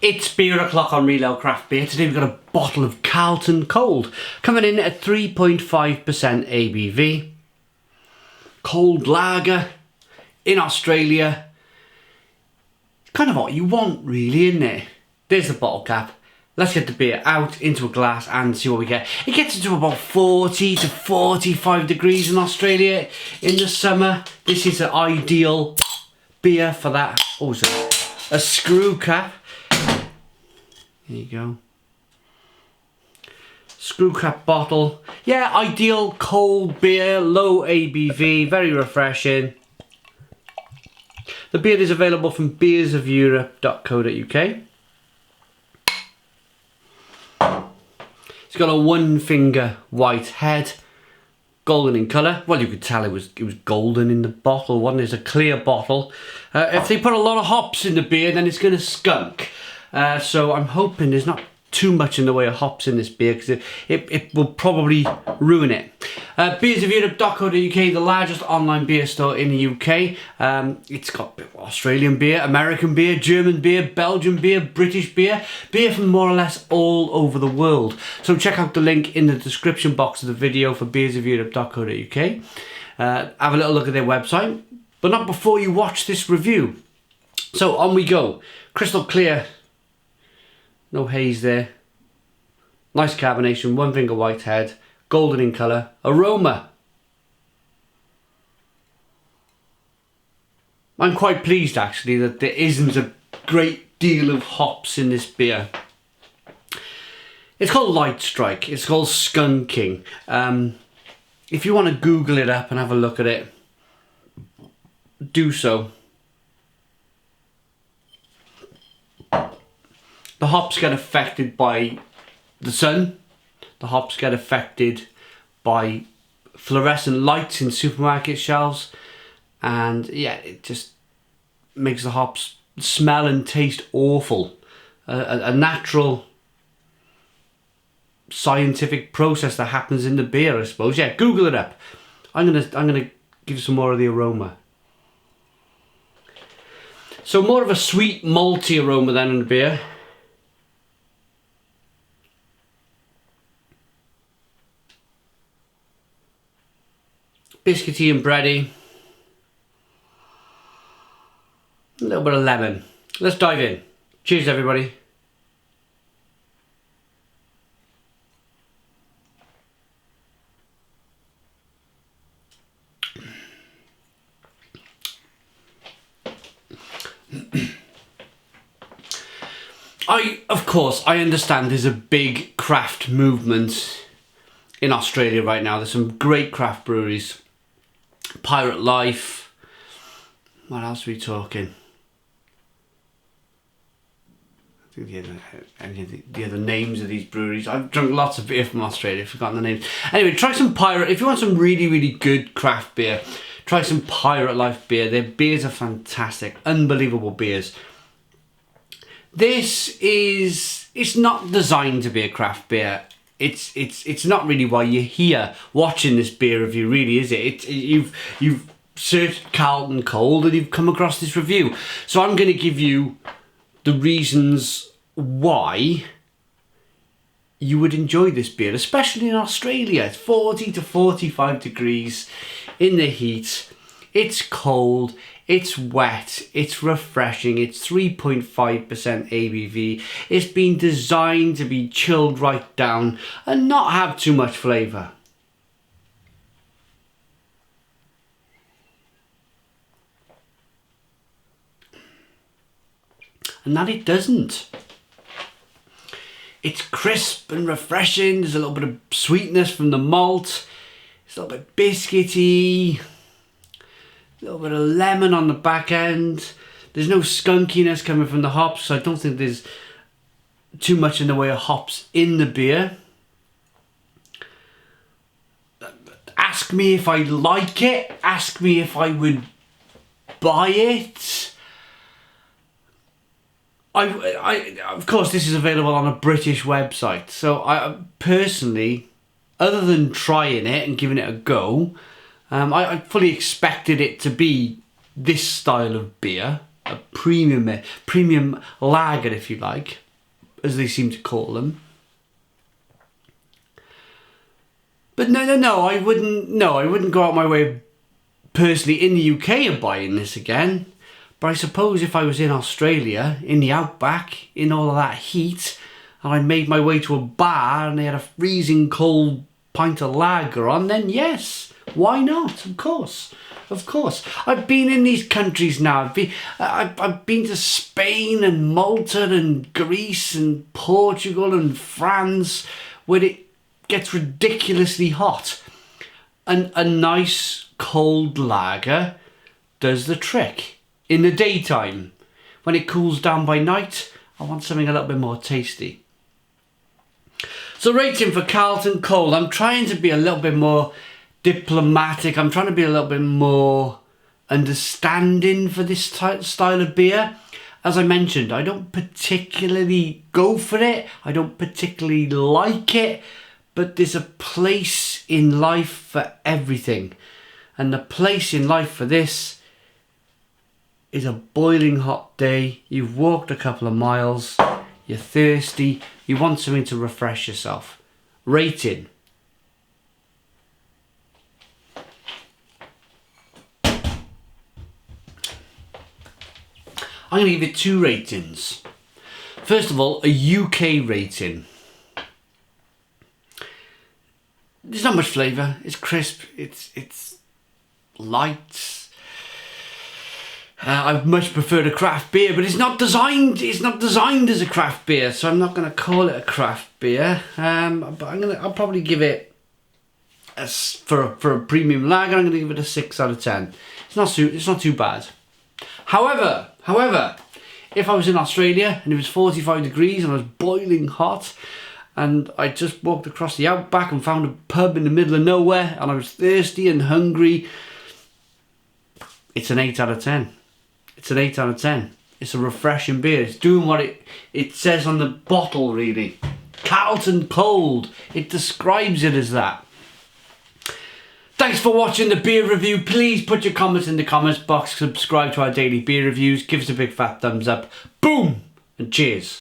It's beer o'clock on Reload Craft Beer. Today we've got a bottle of Carlton Cold coming in at 3.5% ABV. Cold lager in Australia. Kind of what you want, really, isn't it? There's the bottle cap. Let's get the beer out into a glass and see what we get. It gets into about 40 to 45 degrees in Australia in the summer. This is an ideal beer for that. Also, a screw cap. There you go. Screw cap bottle. Yeah, ideal cold beer, low ABV, very refreshing. The beer is available from beersofeurope.co.uk. It's got a one finger white head, golden in colour. Well, you could tell it was golden in the bottle. One is a clear bottle. If they put a lot of hops in the beer, then it's going to skunk. So I'm hoping there's not too much in the way of hops in this beer, because it will probably ruin it. Beersofeurope.co.uk, the largest online beer store in the UK. It's got Australian beer, American beer, German beer, Belgian beer, British beer, beer from more or less all over the world. So check out the link in the description box of the video for beersofeurope.co.uk. Have a little look at their website, but not before you watch this review. So on we go. Crystal clear. No haze there. Nice carbonation, one finger white head, golden in colour. Aroma. I'm quite pleased actually that there isn't a great deal of hops in this beer. It's called Light Strike, it's called Skunking. If you want to Google it up and have a look at it, do so. The hops get affected by the sun. The hops get affected by fluorescent lights in supermarket shelves. And yeah, it just makes the hops smell and taste awful. A natural scientific process that happens in the beer, I suppose. Yeah, Google it up. I'm gonna give you some more of the aroma. So more of a sweet malty aroma than in the beer. Biscuity and bready. A little bit of lemon. Let's dive in. Cheers, everybody. Of course, I understand there's a big craft movement in Australia right now. There's some great craft breweries. Pirate Life. What else are we talking? I think the other names of these breweries. I've drunk lots of beer from Australia, I've forgotten the names. Anyway, try some Pirate. If you want some really, really good craft beer, try some Pirate Life beer. Their beers are fantastic. Unbelievable beers. It's not designed to be a craft beer. It's not really why you're here watching this beer review, really, is it? You've searched Carlton Cold and you've come across this review. So I'm going to give you the reasons why you would enjoy this beer, especially in Australia. It's 40 to 45 degrees in the heat. It's cold. It's wet, it's refreshing, it's 3.5% ABV. It's been designed to be chilled right down and not have too much flavour. And that it doesn't. It's crisp and refreshing, there's a little bit of sweetness from the malt, it's a little bit biscuity. A little bit of lemon on the back end. There's no skunkiness coming from the hops, so I don't think there's too much in the way of hops in the beer. Ask me if I like it. Ask me if I would buy it. Of course, this is available on a British website, so I personally, other than trying it and giving it a go, I fully expected it to be this style of beer. a premium lager, if you like, as they seem to call them. But no, I wouldn't go out my way personally in the UK of buying this again. But I suppose if I was in Australia, in the outback, in all of that heat, and I made my way to a bar and they had a freezing cold pint of lager on, then yes, why not? Of course. I've been in these countries now. I've been to Spain and Malta and Greece and Portugal and France, where it gets ridiculously hot. And a nice cold lager does the trick. In the daytime, when it cools down by night, I want something a little bit more tasty. So rating for Carlton Cold, I'm trying to be a little bit more diplomatic. I'm trying to be a little bit more understanding for this style of beer. As I mentioned, I don't particularly go for it. I don't particularly like it. But there's a place in life for everything. And the place in life for this is a boiling hot day. You've walked a couple of miles. You're thirsty. You want something to refresh yourself. Rating. I'm going to give it 2 ratings. First of all, a UK rating. There's not much flavour. It's crisp. It's light. I much prefer a craft beer, but it's not designed as a craft beer, so I'm not going to call it a craft beer. But I'll probably give it for a premium lager. I'm going to give it a 6 out of 10. It's not too bad. However, if I was in Australia and it was 45 degrees and I was boiling hot, and I just walked across the outback and found a pub in the middle of nowhere, and I was thirsty and hungry, it's an 8 out of 10. It's an 8 out of 10. It's a refreshing beer. It's doing what it says on the bottle, really. Carlton Cold. It describes it as that. Thanks for watching the beer review. Please put your comments in the comments box. Subscribe to our daily beer reviews. Give us a big fat thumbs up. Boom! And cheers.